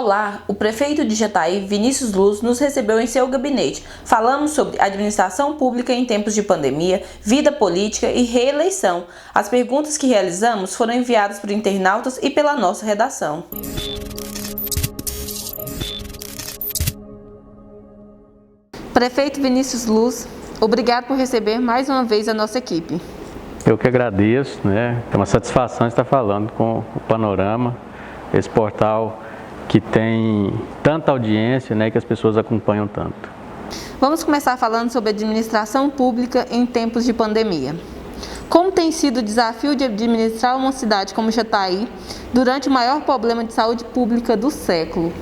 Olá, o prefeito de Jataí, Vinícius Luz, nos recebeu em seu gabinete. Falamos sobre administração pública em tempos de pandemia, vida política e reeleição. As perguntas que realizamos foram enviadas por internautas e pela nossa redação. Prefeito Vinícius Luz, obrigado por receber mais uma vez a nossa equipe. Eu que agradeço, É uma satisfação estar falando com o Panorama, esse portal que tem tanta audiência, que as pessoas acompanham tanto. Vamos começar falando sobre administração pública em tempos de pandemia. Como tem sido o desafio de administrar uma cidade como Jataí durante o maior problema de saúde pública do século?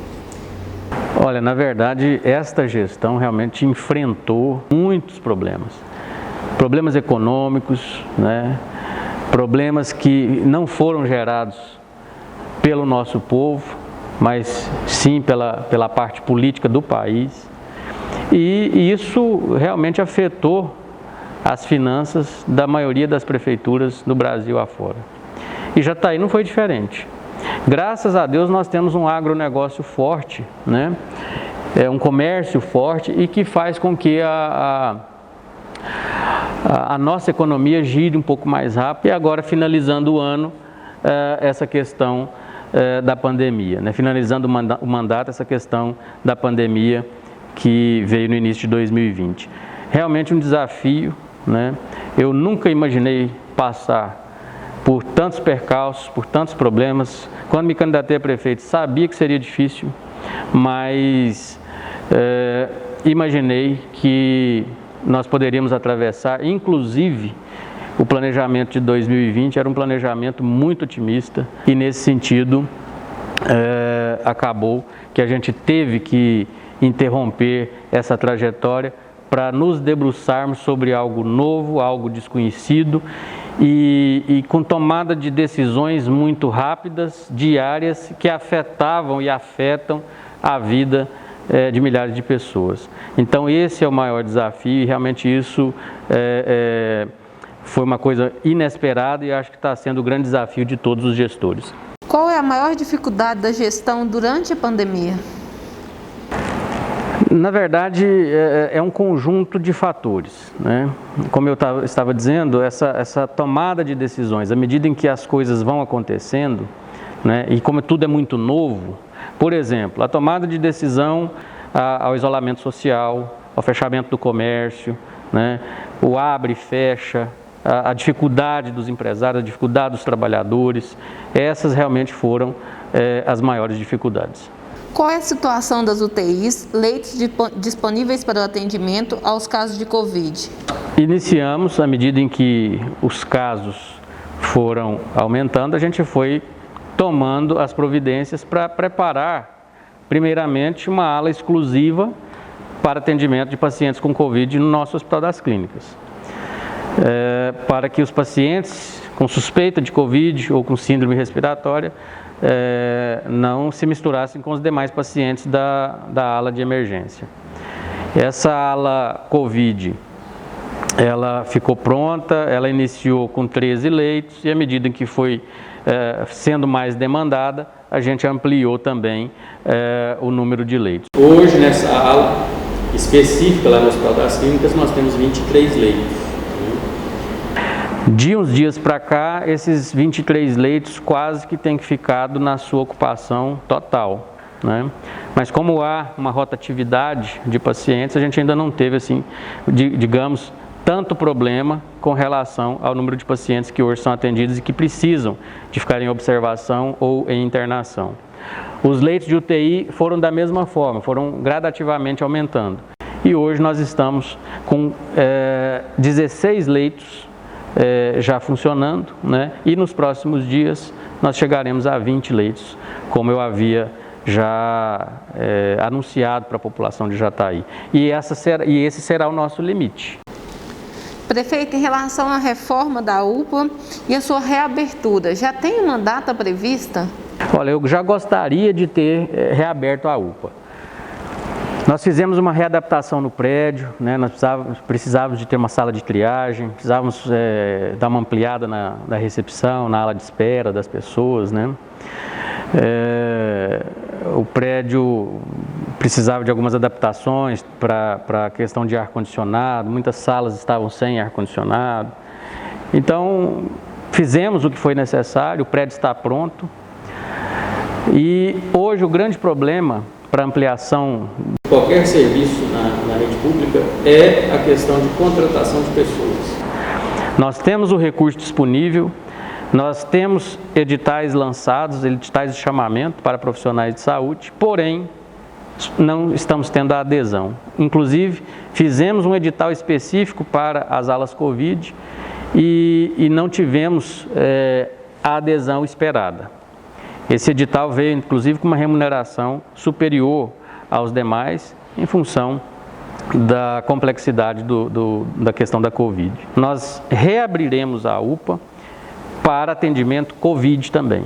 Olha, na verdade, esta gestão realmente enfrentou muitos problemas. Problemas econômicos, problemas que não foram gerados pelo nosso povo, mas sim pela parte política do país. E isso realmente afetou as finanças da maioria das prefeituras do Brasil afora. E Jataí não foi diferente. Graças a Deus nós temos um agronegócio forte, um comércio forte e que faz com que a nossa economia gire um pouco mais rápido. E agora, finalizando o ano, essa questão da pandemia, finalizando o mandato, essa questão da pandemia que veio no início de 2020. Realmente um desafio, Eu nunca imaginei passar por tantos percalços, por tantos problemas. Quando me candidatei a prefeito, sabia que seria difícil, mas imaginei que nós poderíamos atravessar, inclusive o planejamento de 2020 era um planejamento muito otimista e nesse sentido acabou que a gente teve que interromper essa trajetória para nos debruçarmos sobre algo novo, algo desconhecido e com tomada de decisões muito rápidas, diárias, que afetavam e afetam a vida de milhares de pessoas. Então esse é o maior desafio e realmente isso foi uma coisa inesperada e acho que está sendo o grande desafio de todos os gestores. Qual é a maior dificuldade da gestão durante a pandemia? Na verdade, é um conjunto de fatores, Como eu estava dizendo, essa tomada de decisões, à medida em que as coisas vão acontecendo, e como tudo é muito novo, por exemplo, a tomada de decisão ao isolamento social, ao fechamento do comércio, o abre e fecha, a dificuldade dos empresários, a dificuldade dos trabalhadores, essas realmente foram as maiores dificuldades. Qual é a situação das UTIs, leitos disponíveis para o atendimento aos casos de Covid? Iniciamos, à medida em que os casos foram aumentando, a gente foi tomando as providências para preparar, primeiramente, uma ala exclusiva para atendimento de pacientes com Covid no nosso Hospital das Clínicas. Para que os pacientes com suspeita de Covid ou com síndrome respiratória não se misturassem com os demais pacientes da ala de emergência. Essa ala Covid, ela ficou pronta, ela iniciou com 13 leitos e à medida em que foi sendo mais demandada, a gente ampliou também o número de leitos. Hoje, nessa ala específica lá no Hospital das Clínicas, nós temos 23 leitos. De uns dias para cá, esses 23 leitos quase que têm ficado na sua ocupação total, Mas como há uma rotatividade de pacientes, a gente ainda não teve, assim, digamos, tanto problema com relação ao número de pacientes que hoje são atendidos e que precisam de ficar em observação ou em internação. Os leitos de UTI foram da mesma forma, foram gradativamente aumentando. E hoje nós estamos com 16 leitos já funcionando, E nos próximos dias nós chegaremos a 20 leitos, como eu havia já anunciado para a população de Jataí. E esse será o nosso limite. Prefeito, em relação à reforma da UPA e a sua reabertura, já tem uma data prevista? Olha, eu já gostaria de ter reaberto a UPA. Nós fizemos uma readaptação no prédio, nós precisávamos de ter uma sala de triagem, precisávamos dar uma ampliada na recepção, na ala de espera das pessoas, O prédio precisava de algumas adaptações para a questão de ar-condicionado, muitas salas estavam sem ar-condicionado. Então, fizemos o que foi necessário, o prédio está pronto. E hoje o grande problema para ampliação de qualquer serviço na rede pública é a questão de contratação de pessoas. Nós temos o recurso disponível, nós temos editais lançados, editais de chamamento para profissionais de saúde, porém não estamos tendo a adesão. Inclusive, fizemos um edital específico para as alas Covid e não tivemos a adesão esperada. Esse edital veio, inclusive, com uma remuneração superior aos demais, em função da complexidade da questão da Covid. Nós reabriremos a UPA para atendimento Covid também,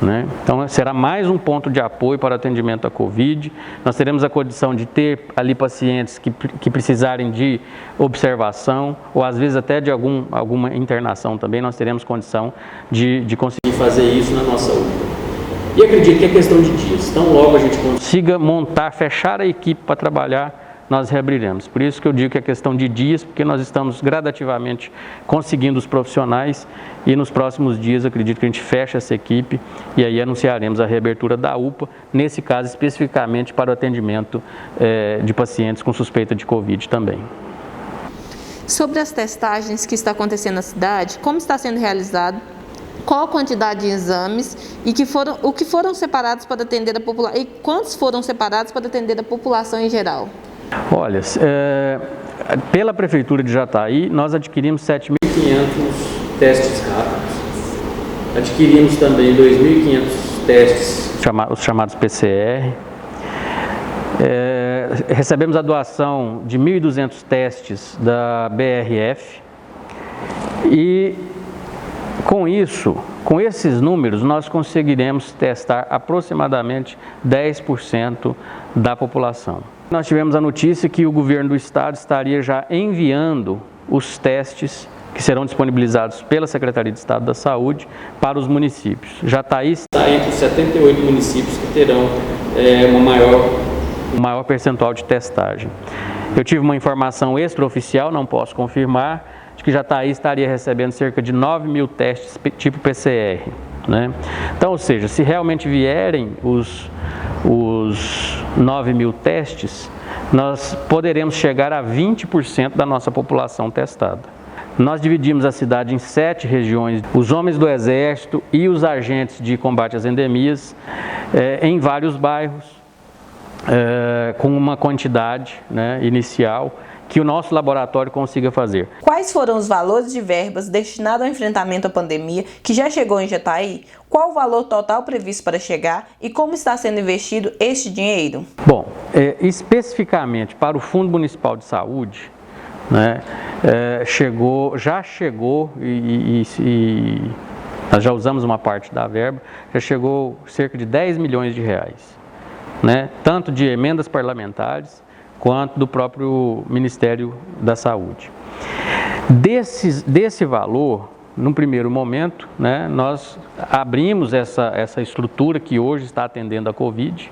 né? Então, será mais um ponto de apoio para atendimento à Covid. Nós teremos a condição de ter ali pacientes que precisarem de observação, ou às vezes até de alguma internação também, nós teremos condição de conseguir fazer isso na nossa UPA. E acredito que é questão de dias, tão logo a gente consiga montar, fechar a equipe para trabalhar, nós reabriremos. Por isso que eu digo que é questão de dias, porque nós estamos gradativamente conseguindo os profissionais e nos próximos dias acredito que a gente fecha essa equipe e aí anunciaremos a reabertura da UPA, nesse caso especificamente para o atendimento de pacientes com suspeita de Covid também. Sobre as testagens que está acontecendo na cidade, como está sendo realizado? Qual a quantidade de exames e o que foram separados para atender a população e quantos foram separados para atender a população em geral? Olha, pela Prefeitura de Jataí, nós adquirimos 7.500 testes rápidos, adquirimos também 2.500 testes, os chamados PCR, recebemos a doação de 1.200 testes da BRF e com isso, com esses números, nós conseguiremos testar aproximadamente 10% da população. Nós tivemos a notícia que o governo do estado estaria já enviando os testes que serão disponibilizados pela Secretaria de Estado da Saúde para os municípios. Jataí está entre os 78 municípios que terão um maior percentual de testagem. Eu tive uma informação extraoficial, não posso confirmar, de que Jataí estaria recebendo cerca de 9.000 testes tipo PCR, né? Então, ou seja, se realmente vierem os 9.000 testes, nós poderemos chegar a 20% da nossa população testada. Nós dividimos a cidade em 7 regiões, os homens do Exército e os agentes de combate às endemias, em vários bairros, com uma quantidade, né, inicial, que o nosso laboratório consiga fazer. Quais foram os valores de verbas destinados ao enfrentamento à pandemia que já chegou em Jataí? Qual o valor total previsto para chegar e como está sendo investido este dinheiro? Bom, especificamente para o Fundo Municipal de Saúde, né, já chegou e nós já usamos uma parte da verba, já chegou cerca de 10 milhões de reais, né, tanto de emendas parlamentares quanto do próprio Ministério da Saúde. Desse valor, num primeiro momento, né, nós abrimos essa estrutura que hoje está atendendo a Covid.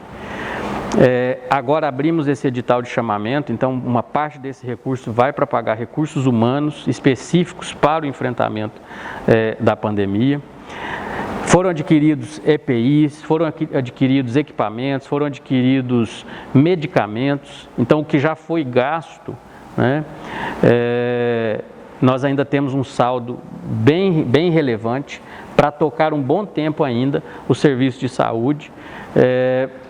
Agora abrimos esse edital de chamamento, então uma parte desse recurso vai para pagar recursos humanos específicos para o enfrentamento da pandemia. Foram adquiridos EPIs, foram adquiridos equipamentos, foram adquiridos medicamentos. Então, o que já foi gasto, né, nós ainda temos um saldo bem relevante para tocar um bom tempo ainda o serviço de saúde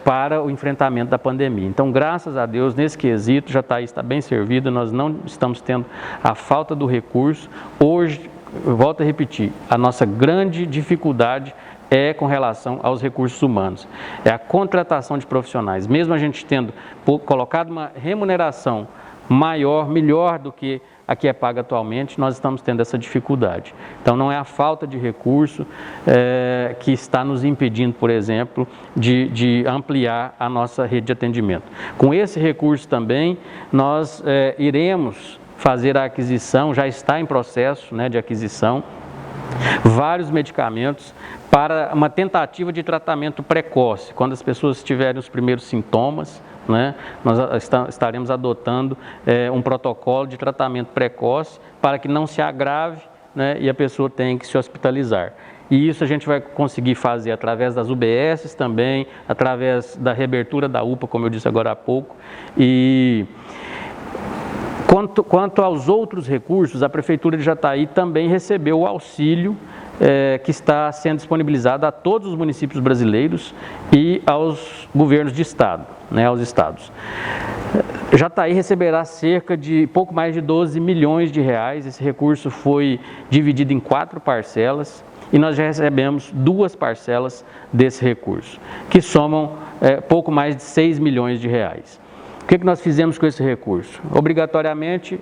para o enfrentamento da pandemia. Então, graças a Deus, nesse quesito, Jataí está bem servido, nós não estamos tendo a falta do recurso. Hoje, eu volto a repetir, a nossa grande dificuldade é com relação aos recursos humanos, é a contratação de profissionais. Mesmo a gente tendo colocado uma remuneração melhor do que a que é paga atualmente, nós estamos tendo essa dificuldade. Então, não é a falta de recurso que está nos impedindo, por exemplo, de ampliar a nossa rede de atendimento. Com esse recurso também, nós iremos fazer a aquisição, já está em processo, né, de aquisição vários medicamentos para uma tentativa de tratamento precoce. Quando as pessoas tiverem os primeiros sintomas, né, nós estaremos adotando um protocolo de tratamento precoce para que não se agrave, né, e a pessoa tenha que se hospitalizar. E isso a gente vai conseguir fazer através das UBSs também, através da reabertura da UPA, como eu disse agora há pouco. E quanto aos outros recursos, a Prefeitura de Jataí também recebeu o auxílio que está sendo disponibilizado a todos os municípios brasileiros e aos governos de estado, né, aos estados. Jataí receberá cerca de pouco mais de 12 milhões de reais. Esse recurso foi dividido em 4 parcelas e nós já recebemos 2 parcelas desse recurso, que somam pouco mais de 6 milhões de reais. O que nós fizemos com esse recurso? Obrigatoriamente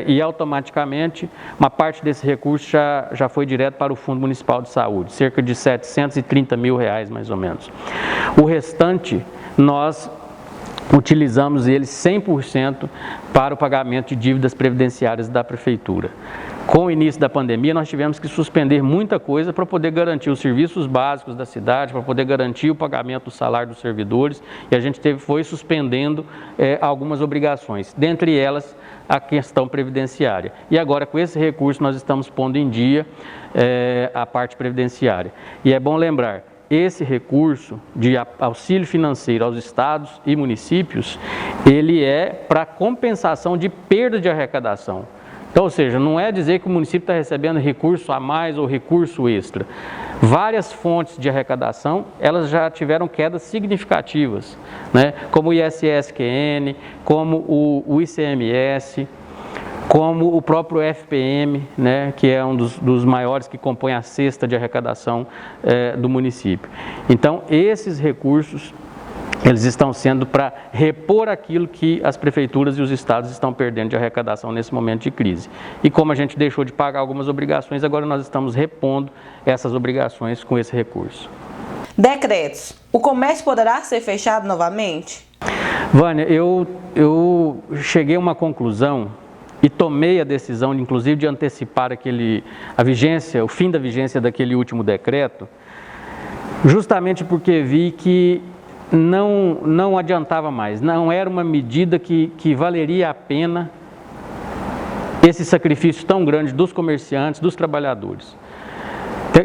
e automaticamente, uma parte desse recurso já foi direto para o Fundo Municipal de Saúde, cerca de 730 mil reais mais ou menos. O restante, nós utilizamos ele 100% para o pagamento de dívidas previdenciárias da Prefeitura. Com o início da pandemia, nós tivemos que suspender muita coisa para poder garantir os serviços básicos da cidade, para poder garantir o pagamento do salário dos servidores, e a gente foi suspendendo algumas obrigações, dentre elas a questão previdenciária. E agora, com esse recurso, nós estamos pondo em dia a parte previdenciária. E é bom lembrar, esse recurso de auxílio financeiro aos estados e municípios, ele é para compensação de perda de arrecadação. Então, ou seja, não é dizer que o município está recebendo recurso a mais ou recurso extra. Várias fontes de arrecadação, elas já tiveram quedas significativas, né? Como o ISS-QN, como o ICMS, como o próprio FPM, né, que é um dos maiores que compõe a cesta de arrecadação do município. Então, esses recursos, eles estão sendo para repor aquilo que as prefeituras e os estados estão perdendo de arrecadação nesse momento de crise. E como a gente deixou de pagar algumas obrigações, agora nós estamos repondo essas obrigações com esse recurso. Decretos. O comércio poderá ser fechado novamente? Vânia, eu cheguei a uma conclusão e tomei a decisão, inclusive, de antecipar o fim da vigência daquele último decreto, justamente porque vi que não adiantava mais, não era uma medida que valeria a pena esse sacrifício tão grande dos comerciantes, dos trabalhadores.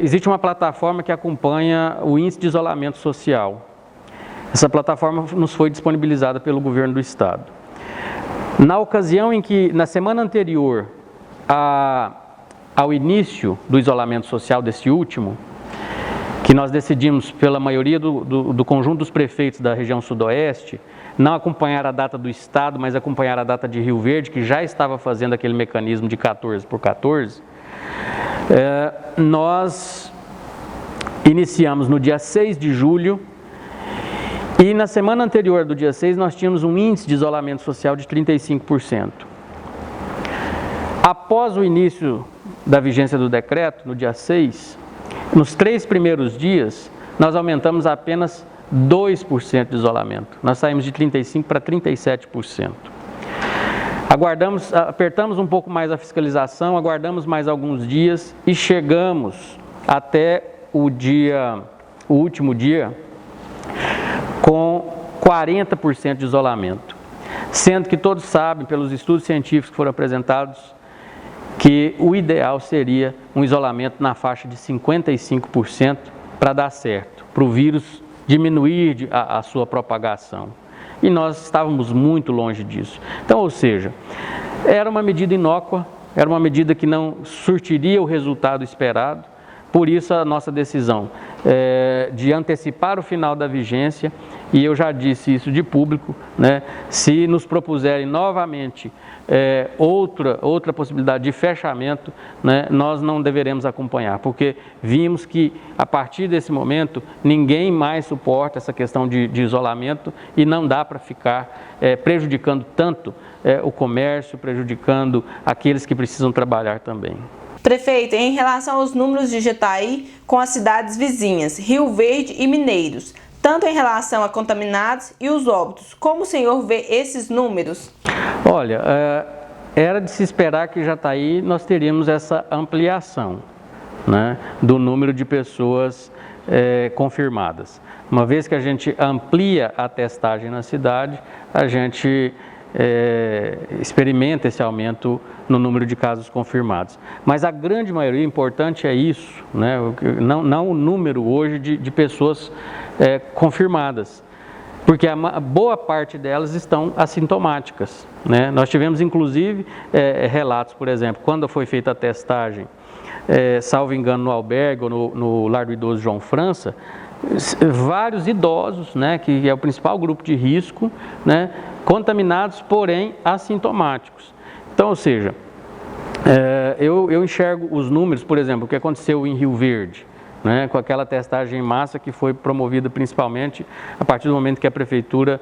Existe uma plataforma que acompanha o índice de isolamento social. Essa plataforma nos foi disponibilizada pelo governo do estado. Na ocasião em que, na semana anterior ao início do isolamento social desse último, que nós decidimos, pela maioria do conjunto dos prefeitos da região sudoeste, não acompanhar a data do estado, mas acompanhar a data de Rio Verde, que já estava fazendo aquele mecanismo de 14 por 14, nós iniciamos no dia 6 de julho, e na semana anterior do dia 6 nós tínhamos um índice de isolamento social de 35%. Após o início da vigência do decreto, no dia 6, nos 3 primeiros dias, nós aumentamos apenas 2% de isolamento. Nós saímos de 35% para 37%. Apertamos um pouco mais a fiscalização, aguardamos mais alguns dias e chegamos até o último dia com 40% de isolamento. Sendo que todos sabem, pelos estudos científicos que foram apresentados, que o ideal seria um isolamento na faixa de 55% para dar certo, para o vírus diminuir a sua propagação. E nós estávamos muito longe disso. Então, ou seja, era uma medida inócua, era uma medida que não surtiria o resultado esperado, por isso a nossa decisão de antecipar o final da vigência, e eu já disse isso de público, né? Se nos propuserem novamente outra possibilidade de fechamento, né, nós não deveremos acompanhar, porque vimos que a partir desse momento ninguém mais suporta essa questão de isolamento e não dá para ficar prejudicando tanto o comércio, prejudicando aqueles que precisam trabalhar também. Prefeito, em relação aos números de Jataí com as cidades vizinhas, Rio Verde e Mineiros, tanto em relação a contaminados e os óbitos, como o senhor vê esses números? Olha, era de se esperar que Jataí nós teríamos essa ampliação, né, do número de pessoas confirmadas. Uma vez que a gente amplia a testagem na cidade, a gente experimenta esse aumento no número de casos confirmados. Mas a grande maioria, importante é isso, né? Não o número hoje de pessoas confirmadas, porque a boa parte delas estão assintomáticas, né? Nós tivemos inclusive relatos, por exemplo, quando foi feita a testagem, salvo engano, no albergue ou no Lar do Idoso João França, vários idosos, né, que é o principal grupo de risco, né, contaminados, porém assintomáticos. Então, ou seja, eu enxergo os números, por exemplo, o que aconteceu em Rio Verde, né, com aquela testagem em massa que foi promovida principalmente a partir do momento que a prefeitura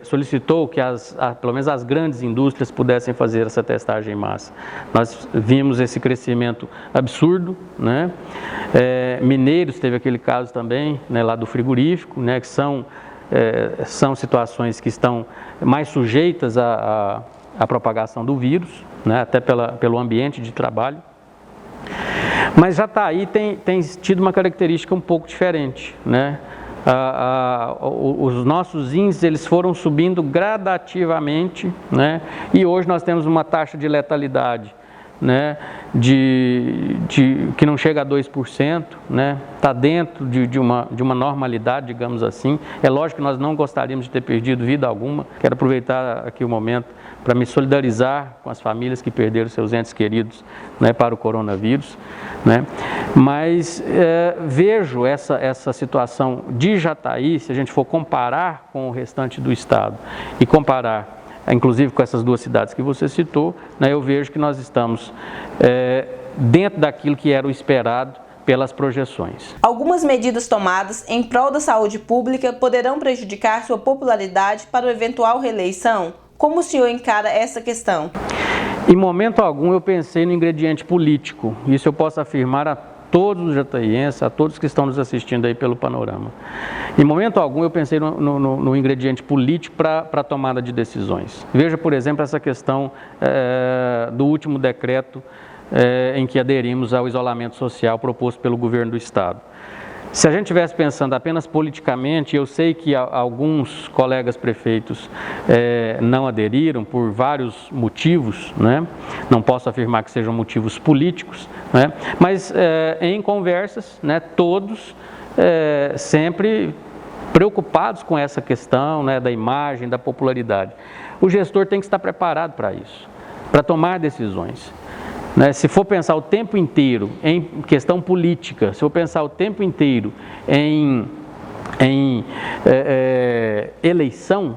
solicitou que pelo menos as grandes indústrias pudessem fazer essa testagem em massa. Nós vimos esse crescimento absurdo, né? Mineiros teve aquele caso também, né, lá do frigorífico, né, que são situações que estão mais sujeitas à propagação do vírus, né, até pelo ambiente de trabalho. Mas Jataí tem tido uma característica um pouco diferente, né? Os nossos índices eles foram subindo gradativamente, né? E hoje nós temos uma taxa de letalidade, né, que não chega a 2%, né? Está dentro de uma normalidade, digamos assim. É lógico que nós não gostaríamos de ter perdido vida alguma. Quero aproveitar aqui o momento para me solidarizar com as famílias que perderam seus entes queridos, né, para o coronavírus, né? Mas vejo essa situação de Jataí, se a gente for comparar com o restante do estado e comparar inclusive com essas duas cidades que você citou, né, eu vejo que nós estamos dentro daquilo que era o esperado pelas projeções. Algumas medidas tomadas em prol da saúde pública poderão prejudicar sua popularidade para uma eventual reeleição? Como o senhor encara essa questão? Em momento algum eu pensei no ingrediente político, isso eu posso afirmar a todos os jataienses, a todos que estão nos assistindo aí pelo panorama. Em momento algum eu pensei no ingrediente político para a tomada de decisões. Veja, por exemplo, essa questão do último decreto em que aderimos ao isolamento social proposto pelo governo do estado. Se a gente estivesse pensando apenas politicamente, eu sei que alguns colegas prefeitos não aderiram por vários motivos, né? Não posso afirmar que sejam motivos políticos, né? Mas em conversas, né, todos sempre preocupados com essa questão, né, da imagem, da popularidade. O gestor tem que estar preparado para isso, para tomar decisões. Se for pensar o tempo inteiro em questão política, se for pensar o tempo inteiro em eleição,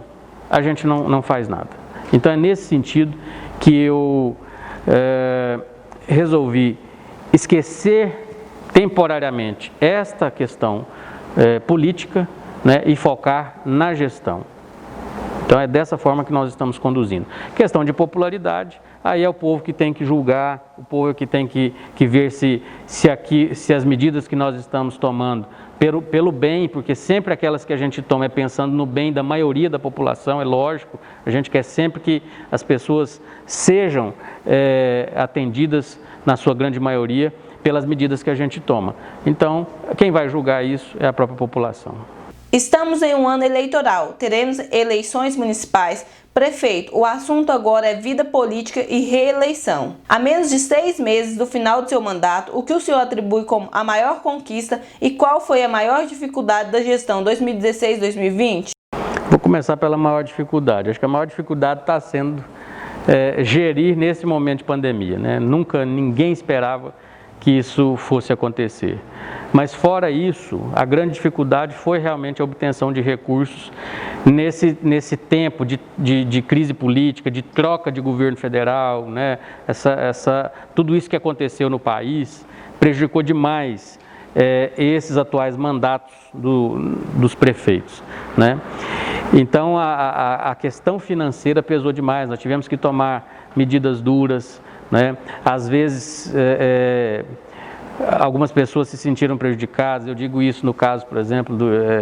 a gente não faz nada. Então é nesse sentido que eu resolvi esquecer temporariamente esta questão política, né, e focar na gestão. Então é dessa forma que nós estamos conduzindo. Questão de popularidade, aí é o povo que tem que julgar, o povo que tem que ver se as medidas que nós estamos tomando pelo bem, porque sempre aquelas que a gente toma é pensando no bem da maioria da população, é lógico, a gente quer sempre que as pessoas sejam atendidas, na sua grande maioria, pelas medidas que a gente toma. Então, quem vai julgar isso é a própria população. Estamos em um ano eleitoral, teremos eleições municipais. Prefeito, o assunto agora é vida política e reeleição. A menos de 6 meses do final do seu mandato, o que o senhor atribui como a maior conquista e qual foi a maior dificuldade da gestão 2016-2020? Vou começar pela maior dificuldade. Acho que a maior dificuldade está sendo gerir nesse momento de pandemia, né? Ninguém esperava que isso fosse acontecer. Mas fora isso, a grande dificuldade foi realmente a obtenção de recursos nesse tempo de crise política, de troca de governo federal, né? Tudo isso que aconteceu no país prejudicou demais esses atuais mandatos dos prefeitos, né? Então a questão financeira pesou demais, nós tivemos que tomar medidas duras, né? Às vezes algumas pessoas se sentiram prejudicadas, eu digo isso no caso, por exemplo,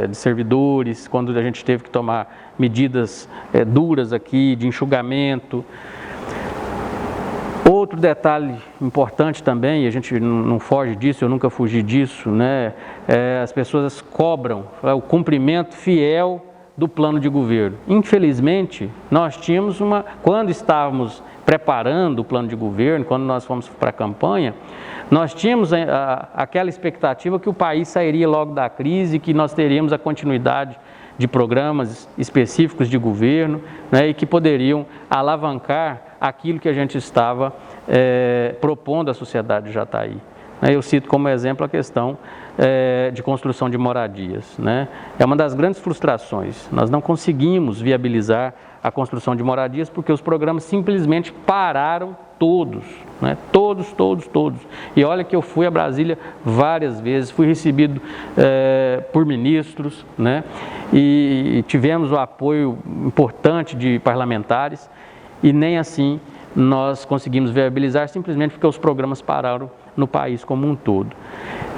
de servidores, quando a gente teve que tomar medidas duras aqui, de enxugamento. Outro detalhe importante também, e a gente não foge disso, eu nunca fugi disso, né? As pessoas cobram o cumprimento fiel do plano de governo. Infelizmente, nós tínhamos quando estávamos preparando o plano de governo, quando nós fomos para a campanha, nós tínhamos aquela expectativa que o país sairia logo da crise, que nós teríamos a continuidade de programas específicos de governo, né, e que poderiam alavancar aquilo que a gente estava propondo à sociedade de Jataí. Eu cito como exemplo a questão de construção de moradias, né? É uma das grandes frustrações. Nós não conseguimos viabilizar a construção de moradias porque os programas simplesmente pararam todos, né? Todos. E olha que eu fui a Brasília várias vezes, fui recebido por ministros, né? E tivemos o apoio importante de parlamentares e nem assim nós conseguimos viabilizar simplesmente porque os programas pararam no país como um todo.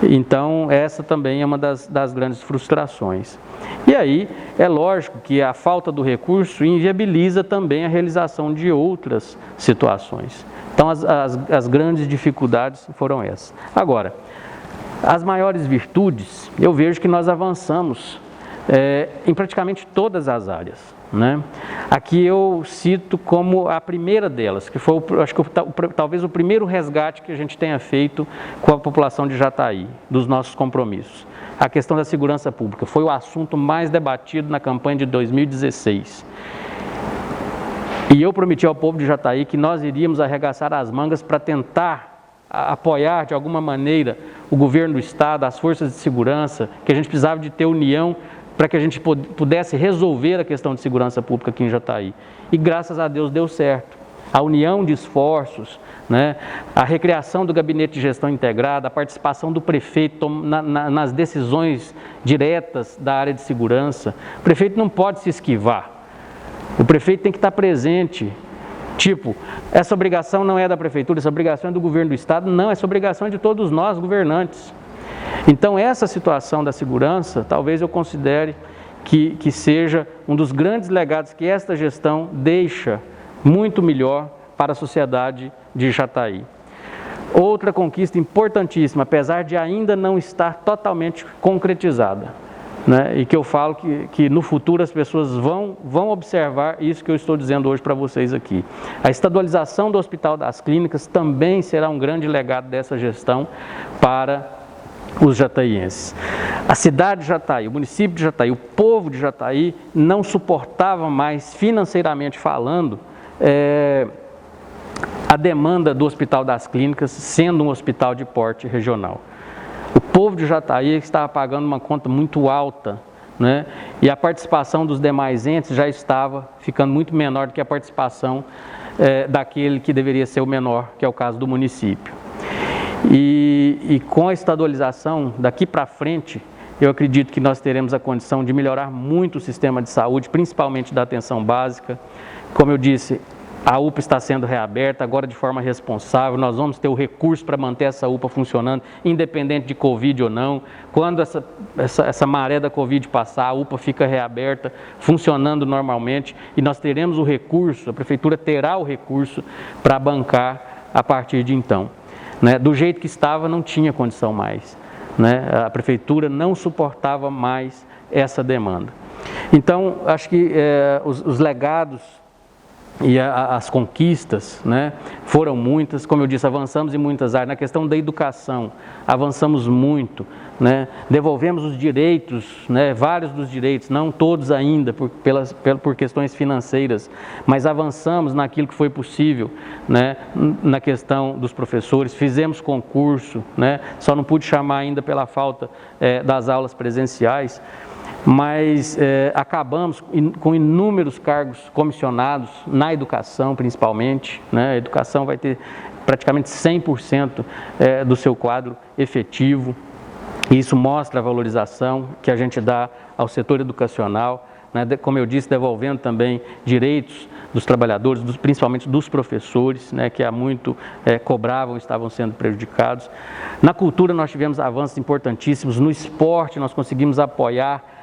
Então, essa também é uma das grandes frustrações. E aí, é lógico que a falta do recurso inviabiliza também a realização de outras situações. Então, as grandes dificuldades foram essas. Agora, as maiores virtudes, eu vejo que nós avançamos em praticamente todas as áreas, né? Aqui eu cito como a primeira delas, que foi, acho que talvez o primeiro resgate que a gente tenha feito com a população de Jataí, dos nossos compromissos. A questão da segurança pública foi o assunto mais debatido na campanha de 2016. E eu prometi ao povo de Jataí que nós iríamos arregaçar as mangas para tentar apoiar de alguma maneira o governo do estado, as forças de segurança, que a gente precisava de ter união para que a gente pudesse resolver a questão de segurança pública aqui em Jataí. E graças a Deus deu certo. A união de esforços, né? A recriação do gabinete de gestão integrada, a participação do prefeito nas decisões diretas da área de segurança. O prefeito não pode se esquivar. O prefeito tem que estar presente. Tipo, essa obrigação não é da prefeitura, essa obrigação é do governo do estado. Não, essa obrigação é de todos nós, governantes. Então, essa situação da segurança, talvez eu considere que seja um dos grandes legados que esta gestão deixa muito melhor para a sociedade de Jataí. Outra conquista importantíssima, apesar de ainda não estar totalmente concretizada, né? E que eu falo que no futuro as pessoas vão observar isso que eu estou dizendo hoje para vocês aqui. A estadualização do Hospital das Clínicas também será um grande legado dessa gestão para os jataienses. A cidade de Jataí, o município de Jataí, o povo de Jataí não suportava mais, financeiramente falando, a demanda do Hospital das Clínicas sendo um hospital de porte regional. O povo de Jataí estava pagando uma conta muito alta, né? E a participação dos demais entes já estava ficando muito menor do que a participação daquele que deveria ser o menor, que é o caso do município. E com a estadualização, daqui para frente, eu acredito que nós teremos a condição de melhorar muito o sistema de saúde, principalmente da atenção básica. Como eu disse, a UPA está sendo reaberta, agora de forma responsável, nós vamos ter o recurso para manter essa UPA funcionando, independente de Covid ou não. Quando essa maré da Covid passar, a UPA fica reaberta, funcionando normalmente, e nós teremos o recurso, a Prefeitura terá o recurso para bancar a partir de então. Né? Do jeito que estava, não tinha condição mais, né? A Prefeitura não suportava mais essa demanda. Então, acho que os legados e as conquistas, né, foram muitas. Como eu disse, avançamos em muitas áreas. Na questão da educação, avançamos muito, né? Devolvemos os direitos, né, vários dos direitos, não todos ainda, por questões financeiras, mas avançamos naquilo que foi possível, né, na questão dos professores. Fizemos concurso, né, só não pude chamar ainda pela falta das aulas presenciais, mas acabamos com inúmeros cargos comissionados na educação, principalmente, né? A educação vai ter praticamente 100% do seu quadro efetivo, e isso mostra a valorização que a gente dá ao setor educacional, né? Como eu disse, devolvendo também direitos dos trabalhadores, principalmente dos professores, né? Que há muito cobravam, estavam sendo prejudicados. Na cultura nós tivemos avanços importantíssimos, no esporte nós conseguimos apoiar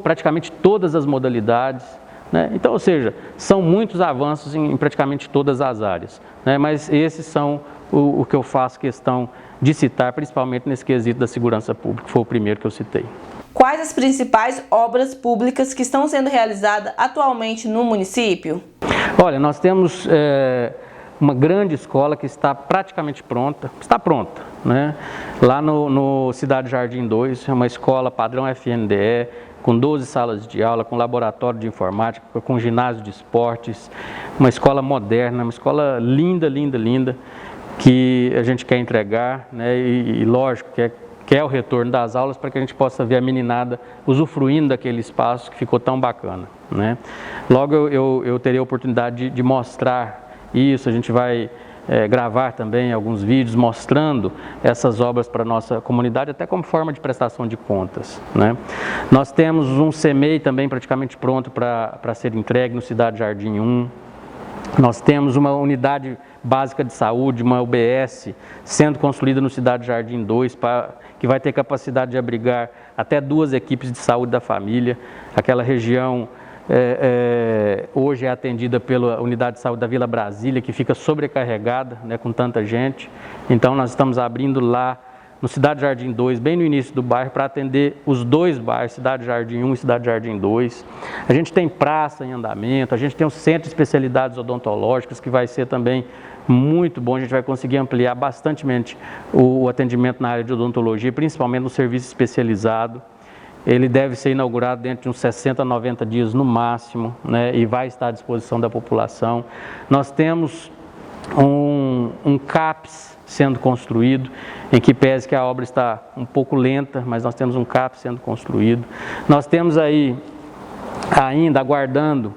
praticamente todas as modalidades, né? Então, ou seja, são muitos avanços em praticamente todas as áreas, né? Mas esses são o que eu faço questão de citar, principalmente nesse quesito da segurança pública, que foi o primeiro que eu citei. Quais as principais obras públicas que estão sendo realizadas atualmente no município? Olha, nós temos uma grande escola que está praticamente pronta, né? Lá no Cidade Jardim 2, é uma escola padrão FNDE, com 12 salas de aula, com laboratório de informática, com ginásio de esportes, uma escola moderna, uma escola linda, linda, linda, que a gente quer entregar, né? E lógico, quer o retorno das aulas para que a gente possa ver a meninada usufruindo daquele espaço que ficou tão bacana, né? Logo eu terei a oportunidade de mostrar isso, a gente vai gravar também alguns vídeos mostrando essas obras para a nossa comunidade, até como forma de prestação de contas, né? Nós temos um CEMEI também praticamente pronto para ser entregue no Cidade Jardim 1. Nós temos uma unidade básica de saúde, uma UBS, sendo construída no Cidade Jardim 2, que vai ter capacidade de abrigar até 2 equipes de saúde da família. Aquela região hoje é atendida pela unidade de saúde da Vila Brasília, que fica sobrecarregada, né, com tanta gente. Então nós estamos abrindo lá no Cidade Jardim 2, bem no início do bairro, para atender os 2 bairros, Cidade Jardim 1 e Cidade Jardim 2. A gente tem praça em andamento, a gente tem um centro de especialidades odontológicas, que vai ser também muito bom. A gente vai conseguir ampliar bastantemente o atendimento na área de odontologia, principalmente no serviço especializado. Ele deve ser inaugurado dentro de uns 60 a 90 dias no máximo, né, e vai estar à disposição da população. Nós temos um CAPS sendo construído, em que pese que a obra está um pouco lenta, mas nós temos um CAPS sendo construído. Nós temos aí, ainda aguardando,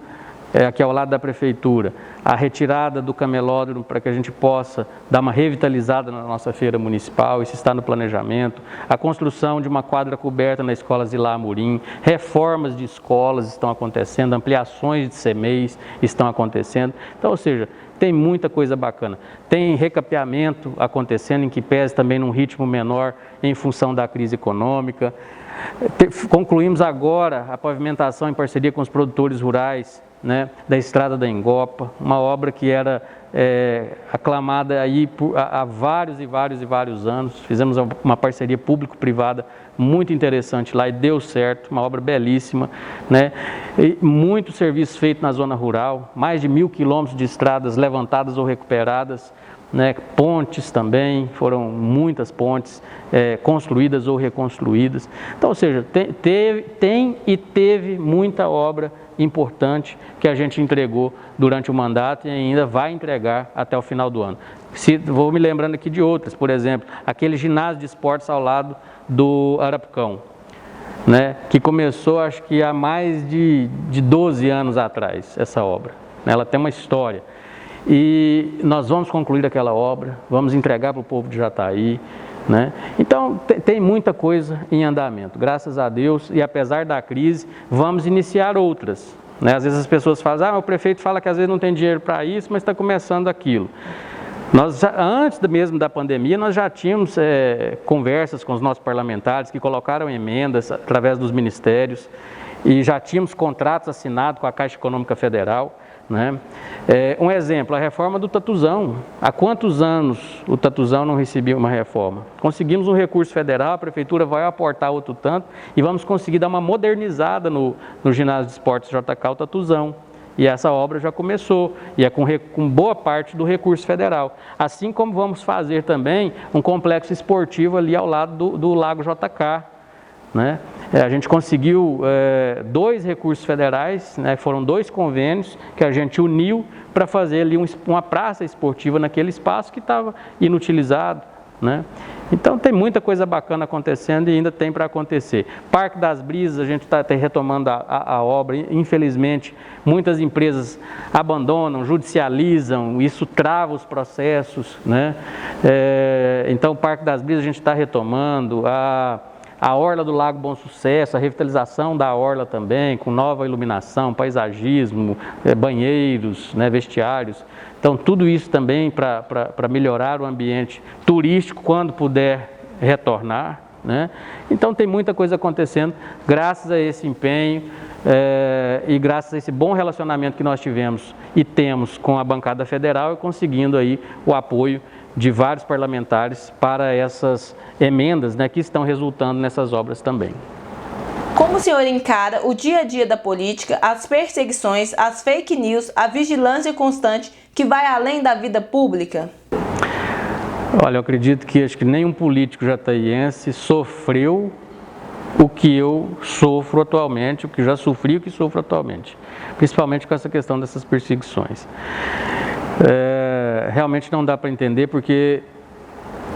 aqui ao lado da prefeitura, a retirada do camelódromo para que a gente possa dar uma revitalizada na nossa feira municipal, isso está no planejamento, a construção de uma quadra coberta na Escola Zilá Amorim, reformas de escolas estão acontecendo, ampliações de CEMEIs estão acontecendo, então, ou seja, tem muita coisa bacana. Tem recapeamento acontecendo, em que pese também num ritmo menor em função da crise econômica. Concluímos agora a pavimentação em parceria com os produtores rurais, né, da Estrada da Engopa, uma obra que era aclamada aí há vários anos. Fizemos uma parceria público-privada muito interessante lá e deu certo, uma obra belíssima, né? E muito serviço feito na zona rural, mais de 1.000 quilômetros de estradas levantadas ou recuperadas, né? Pontes também, foram muitas pontes construídas ou reconstruídas. Então, ou seja, teve muita obra importante que a gente entregou durante o mandato e ainda vai entregar até o final do ano. Vou me lembrando aqui de outras, por exemplo, aquele ginásio de esportes ao lado do Arapucão, né, que começou acho que há mais de 12 anos atrás, essa obra. Ela tem uma história e nós vamos concluir aquela obra, vamos entregar para o povo de Jataí, né? Então tem muita coisa em andamento, graças a Deus, e apesar da crise, vamos iniciar outras, né? Às vezes as pessoas falam, o prefeito fala que às vezes não tem dinheiro para isso, mas está começando aquilo. Nós, antes mesmo da pandemia, nós já tínhamos conversas com os nossos parlamentares que colocaram emendas através dos ministérios e já tínhamos contratos assinados com a Caixa Econômica Federal, né? Um exemplo, a reforma do Tatuzão. Há quantos anos o Tatuzão não recebia uma reforma? Conseguimos um recurso federal, a prefeitura vai aportar outro tanto e vamos conseguir dar uma modernizada no ginásio de esportes JK, o Tatuzão. E essa obra já começou, e é com boa parte do recurso federal. Assim como vamos fazer também um complexo esportivo ali ao lado do Lago JK, né? A gente conseguiu 2 recursos federais, né? Foram 2 convênios que a gente uniu para fazer ali uma praça esportiva naquele espaço que estava inutilizado, né? Então tem muita coisa bacana acontecendo e ainda tem para acontecer. Parque das Brisas, a gente está retomando a obra, infelizmente muitas empresas abandonam, judicializam, isso trava os processos, né? Então o Parque das Brisas a gente está retomando, a Orla do Lago Bom Sucesso, a revitalização da Orla também, com nova iluminação, paisagismo, banheiros, né, vestiários. Então, tudo isso também para melhorar o ambiente turístico quando puder retornar, né? Então, tem muita coisa acontecendo graças a esse empenho e graças a esse bom relacionamento que nós tivemos e temos com a bancada federal, conseguindo aí o apoio de vários parlamentares para essas emendas, né, que estão resultando nessas obras também. Como o senhor encara o dia a dia da política, as perseguições, as fake news, a vigilância constante que vai além da vida pública? Olha, eu acredito que acho que nenhum político jataiense sofreu o que eu sofro atualmente, o que já sofri, o que sofro atualmente, principalmente com essa questão dessas perseguições. Realmente não dá para entender, porque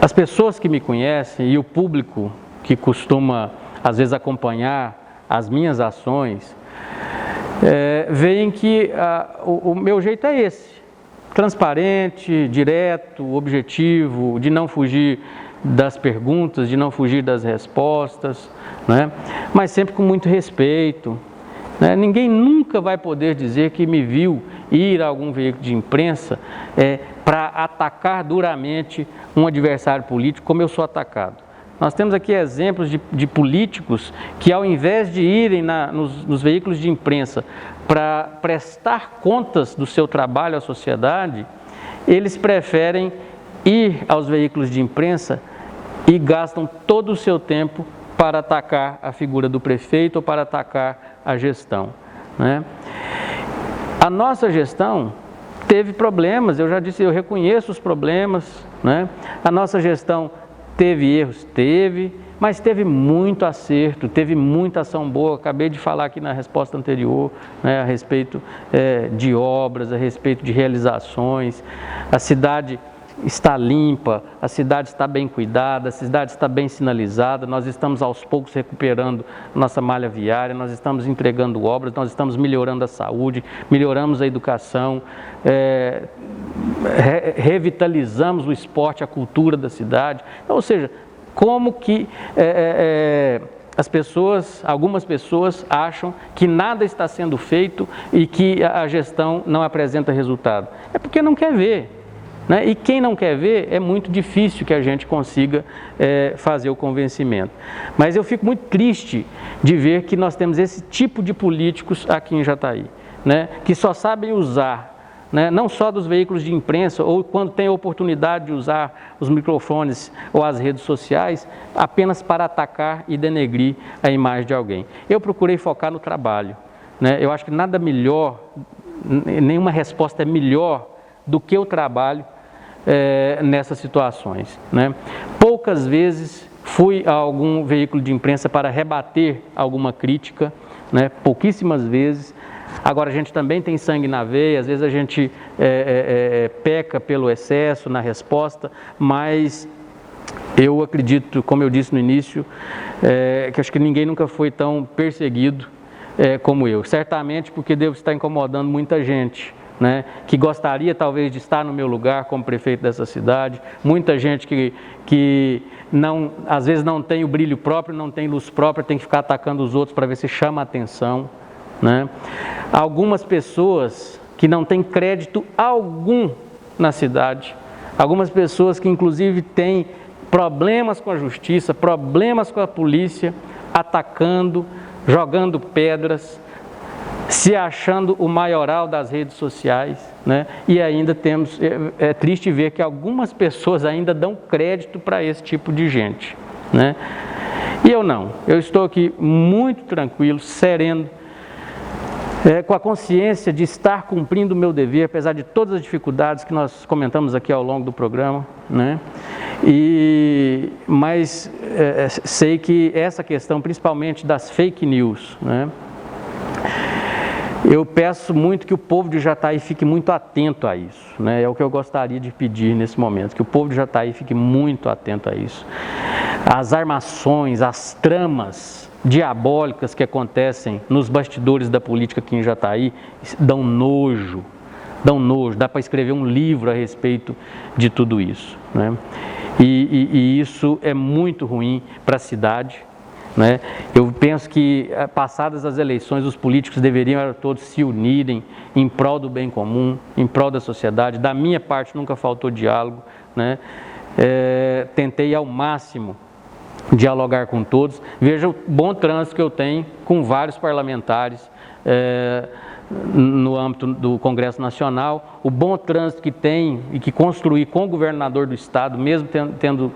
as pessoas que me conhecem e o público que costuma às vezes acompanhar as minhas ações, veem que o meu jeito é esse, transparente, direto, objetivo, de não fugir das perguntas, de não fugir das respostas, né? Mas sempre com muito respeito, né? Ninguém nunca vai poder dizer que me viu ir a algum veículo de imprensa para atacar duramente um adversário político como eu sou atacado. Nós temos aqui exemplos de políticos que, ao invés de irem nos veículos de imprensa para prestar contas do seu trabalho à sociedade, eles preferem ir aos veículos de imprensa e gastam todo o seu tempo para atacar a figura do prefeito ou para atacar a gestão, né? A nossa gestão teve problemas, eu já disse, eu reconheço os problemas, né? A nossa gestão teve erros, mas teve muito acerto, teve muita ação boa. Acabei de falar aqui na resposta anterior, né, a respeito de obras, a respeito de realizações. A cidade está limpa, a cidade está bem cuidada, a cidade está bem sinalizada, nós estamos aos poucos recuperando nossa malha viária, nós estamos entregando obras, nós estamos melhorando a saúde, melhoramos a educação, revitalizamos o esporte, a cultura da cidade. Então, ou seja, como que algumas pessoas acham que nada está sendo feito e que a gestão não apresenta resultado? É porque não quer ver, né? E quem não quer ver, é muito difícil que a gente consiga fazer o convencimento. Mas eu fico muito triste de ver que nós temos esse tipo de políticos aqui em Jataí, né? Que só sabem usar, né, não só dos veículos de imprensa, ou quando tem a oportunidade de usar os microfones ou as redes sociais, apenas para atacar e denegrir a imagem de alguém. Eu procurei focar no trabalho, né? Eu acho que nada melhor, nenhuma resposta é melhor do que o trabalho nessas situações, né? Poucas vezes fui a algum veículo de imprensa para rebater alguma crítica, né? Pouquíssimas vezes. Agora, a gente também tem sangue na veia, às vezes a gente peca pelo excesso na resposta, mas eu acredito, como eu disse no início, que acho que ninguém nunca foi tão perseguido como eu. Certamente porque devo estar incomodando muita gente, né, que gostaria talvez de estar no meu lugar como prefeito dessa cidade, muita gente que não, às vezes não tem o brilho próprio, não tem luz própria, tem que ficar atacando os outros para ver se chama a atenção, né? Algumas pessoas que não têm crédito algum na cidade, algumas pessoas que inclusive têm problemas com a justiça, problemas com a polícia, atacando, jogando pedras, se achando o maioral das redes sociais, né? E ainda temos, é triste ver que algumas pessoas ainda dão crédito para esse tipo de gente, né? E eu não, eu estou aqui muito tranquilo, sereno, com a consciência de estar cumprindo o meu dever, apesar de todas as dificuldades que nós comentamos aqui ao longo do programa, né? Mas sei que essa questão, principalmente das fake news, né? Eu peço muito que o povo de Jataí fique muito atento a isso, né? É o que eu gostaria de pedir nesse momento, que o povo de Jataí fique muito atento a isso. As armações, as tramas diabólicas que acontecem nos bastidores da política aqui em Jataí dão nojo, dá para escrever um livro a respeito de tudo isso, né? E isso é muito ruim para a cidade, né? Eu penso que, passadas as eleições, os políticos deveriam todos se unirem em prol do bem comum, em prol da sociedade. Da minha parte nunca faltou diálogo, né? Tentei ao máximo dialogar com todos. Veja o bom trânsito que eu tenho com vários parlamentares, no âmbito do Congresso Nacional, o bom trânsito que tem e que construí com o governador do estado, mesmo tendo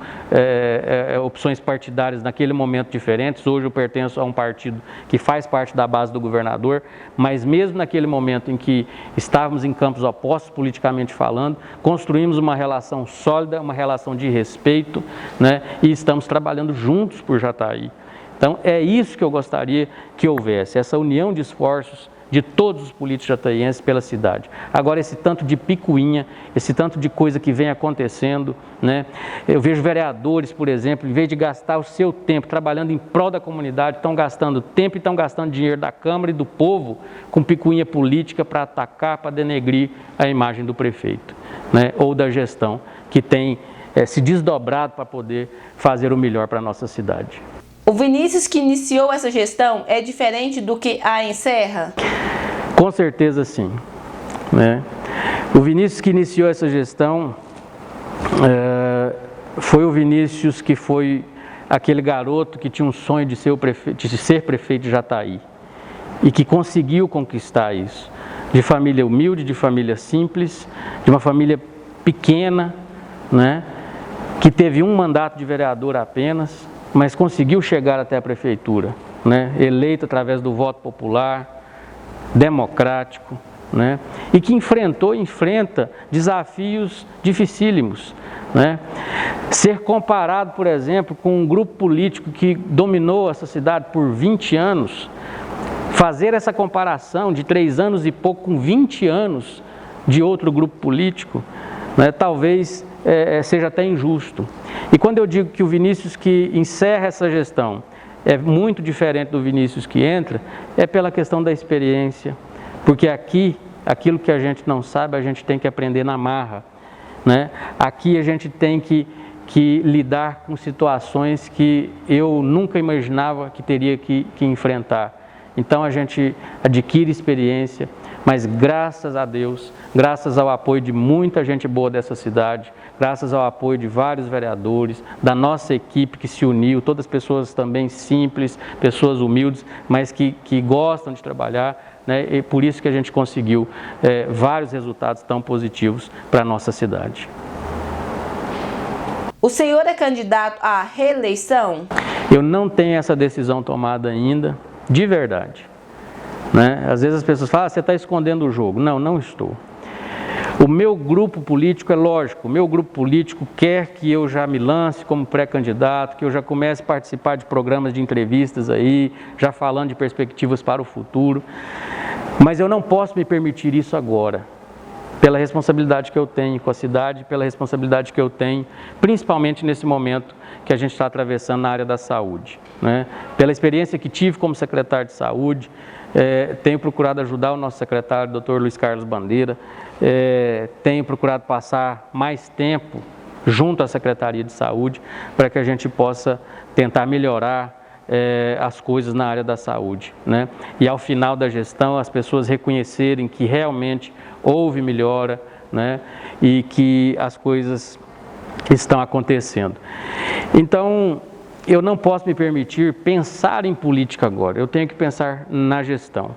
opções partidárias naquele momento diferentes. Hoje eu pertenço a um partido que faz parte da base do governador, mas mesmo naquele momento em que estávamos em campos opostos politicamente falando, construímos uma relação sólida, uma relação de respeito, né? E estamos trabalhando juntos por Jataí. Então é isso que eu gostaria que houvesse, essa união de esforços de todos os políticos jataienses pela cidade. Agora, esse tanto de picuinha, esse tanto de coisa que vem acontecendo, né? Eu vejo vereadores, por exemplo, em vez de gastar o seu tempo trabalhando em prol da comunidade, estão gastando tempo e estão gastando dinheiro da Câmara e do povo com picuinha política para atacar, para denegrir a imagem do prefeito, né? Ou da gestão, que tem se desdobrado para poder fazer o melhor para a nossa cidade. O Vinícius que iniciou essa gestão é diferente do que a encerra? Com certeza sim, né? O Vinícius que iniciou essa gestão foi o Vinícius que foi aquele garoto que tinha um sonho de ser prefeito de Jataí e que conseguiu conquistar isso, de família humilde, de família simples, de uma família pequena, né? Que teve um mandato de vereador apenas, mas conseguiu chegar até a prefeitura, né? Eleito através do voto popular, democrático, né? E que enfrenta desafios dificílimos, né? Ser comparado, por exemplo, com um grupo político que dominou essa cidade por 20 anos, fazer essa comparação de 3 anos e pouco com 20 anos de outro grupo político, né? Talvez seja até injusto. E quando eu digo que o Vinícius que encerra essa gestão é muito diferente do Vinícius que entra, é pela questão da experiência, porque aqui, aquilo que a gente não sabe, a gente tem que aprender na marra, né? Aqui a gente tem que lidar com situações que eu nunca imaginava que teria que enfrentar. Então a gente adquire experiência, mas graças a Deus, graças ao apoio de muita gente boa dessa cidade, graças ao apoio de vários vereadores, da nossa equipe que se uniu, todas pessoas também simples, pessoas humildes, mas que gostam de trabalhar, né? E por isso que a gente conseguiu vários resultados tão positivos para a nossa cidade. O senhor é candidato à reeleição? Eu não tenho essa decisão tomada ainda, de verdade, né? Às vezes as pessoas falam, você está escondendo o jogo. Não, não estou. O meu grupo político, é lógico, o meu grupo político quer que eu já me lance como pré-candidato, que eu já comece a participar de programas de entrevistas aí, já falando de perspectivas para o futuro, mas eu não posso me permitir isso agora, pela responsabilidade que eu tenho com a cidade, pela responsabilidade que eu tenho, principalmente nesse momento que a gente está atravessando na área da saúde, né? Pela experiência que tive como secretário de saúde, tenho procurado ajudar o nosso secretário, Dr. Luiz Carlos Bandeira, tenho procurado passar mais tempo junto à Secretaria de Saúde para que a gente possa tentar melhorar as coisas na área da saúde, né? E ao final da gestão as pessoas reconhecerem que realmente houve melhora, né? E que as coisas estão acontecendo. Então, eu não posso me permitir pensar em política agora, eu tenho que pensar na gestão.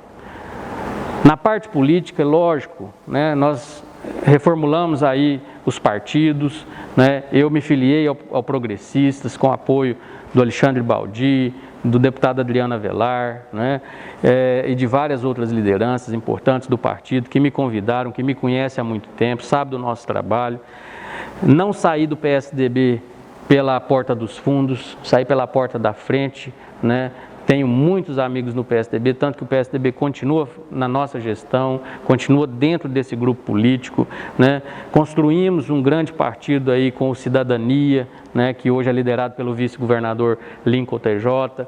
Na parte política, lógico, né, nós reformulamos aí os partidos, né, eu me filiei ao Progressistas com apoio do Alexandre Baldi, do deputado Adriano Avelar, né, e de várias outras lideranças importantes do partido que me convidaram, que me conhecem há muito tempo, sabem do nosso trabalho. Não saí do PSDB pela porta dos fundos, saí pela porta da frente, né? Tenho muitos amigos no PSDB, tanto que o PSDB continua na nossa gestão, continua dentro desse grupo político, né? Construímos um grande partido aí com o Cidadania, né? Que hoje é liderado pelo vice-governador Lincoln TJ.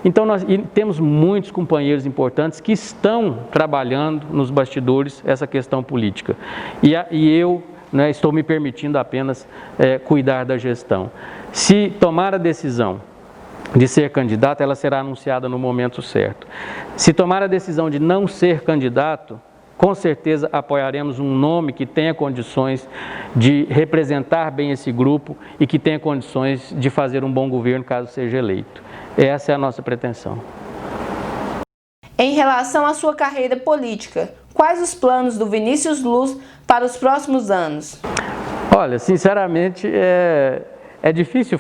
Então nós temos muitos companheiros importantes que estão trabalhando nos bastidores essa questão política. E eu, né, estou me permitindo apenas cuidar da gestão. Se tomar a decisão de ser candidato, ela será anunciada no momento certo. Se tomar a decisão de não ser candidato, com certeza apoiaremos um nome que tenha condições de representar bem esse grupo e que tenha condições de fazer um bom governo caso seja eleito. Essa é a nossa pretensão. Em relação à sua carreira política, quais os planos do Vinícius Luz para os próximos anos? Olha, sinceramente, é difícil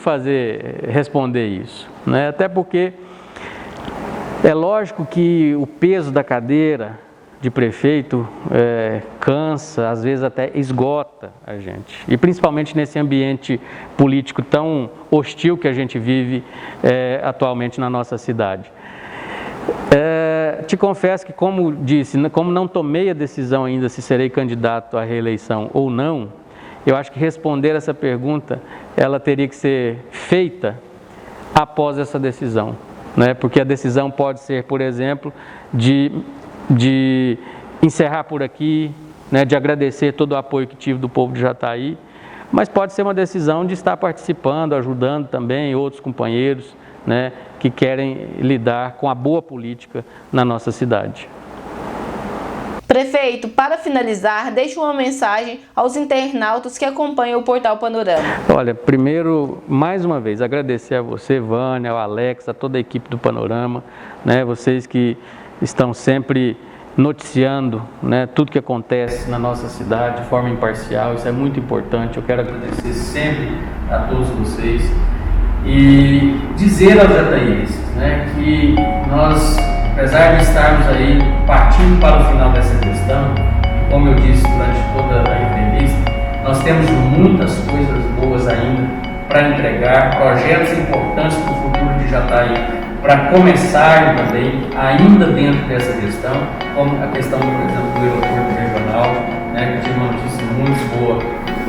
responder isso, né? Até porque é lógico que o peso da cadeira de prefeito cansa, às vezes até esgota a gente. E principalmente nesse ambiente político tão hostil que a gente vive atualmente na nossa cidade. Te confesso que, como disse, como não tomei a decisão ainda se serei candidato à reeleição ou não, eu acho que responder essa pergunta, ela teria que ser feita após essa decisão, né? Porque a decisão pode ser, por exemplo, de encerrar por aqui, né? De agradecer todo o apoio que tive do povo de Jataí, mas pode ser uma decisão de estar participando, ajudando também outros companheiros, né? Que querem lidar com a boa política na nossa cidade. Prefeito, para finalizar, deixe uma mensagem aos internautas que acompanham o Portal Panorama. Olha, primeiro, mais uma vez, agradecer a você, Vânia, ao Alex, a toda a equipe do Panorama, né? Vocês que estão sempre noticiando, né, tudo que acontece na nossa cidade de forma imparcial, isso é muito importante. Eu quero agradecer sempre a todos vocês e dizer aos jataienses, né, que nós, apesar de estarmos aí partindo para o final dessa questão, como eu disse durante toda a entrevista, nós temos muitas coisas boas ainda para entregar, projetos importantes para o futuro de Jataí, para começar também, ainda dentro dessa questão, como a questão, por exemplo, do aeroporto regional, né, que tive uma notícia muito boa,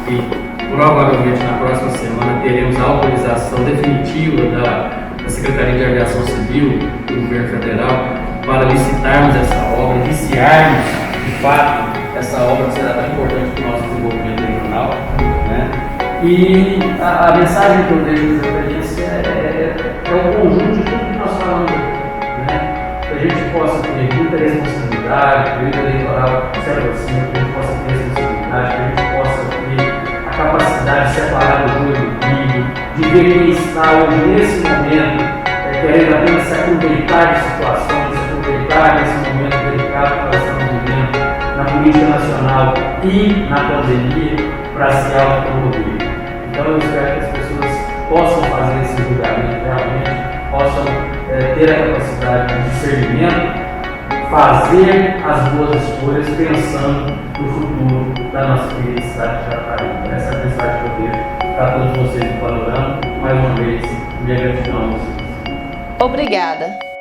e provavelmente na próxima semana teremos a autorização definitiva da Secretaria de Aviação Civil do Governo Federal para licitarmos essa obra, iniciarmos, de fato, essa obra que será tão importante para o nosso desenvolvimento regional, né? E a mensagem que eu deixo para a gente é o conjunto de tudo que nós falamos, né? Que a gente possa ter muita responsabilidade, que o período eleitoral se aproxima, que a gente possa ter responsabilidade, que a gente possa ter a capacidade de separar o joio do trigo, de ver quem está hoje, nesse momento, querendo apenas se aproveitar de situações, se aproveitar desse momento delicado que nós estamos vivendo na política nacional e na pandemia para se autopromover. Então eu espero que as pessoas possam fazer esse julgamento realmente, possam ter a capacidade de discernimento, fazer as boas escolhas pensando no futuro da nossa querida cidade de Jataí. Essa é a mensagem que eu deixo para todos vocês do Panorama. Mais uma vez, minha gratidão a vocês. Obrigada.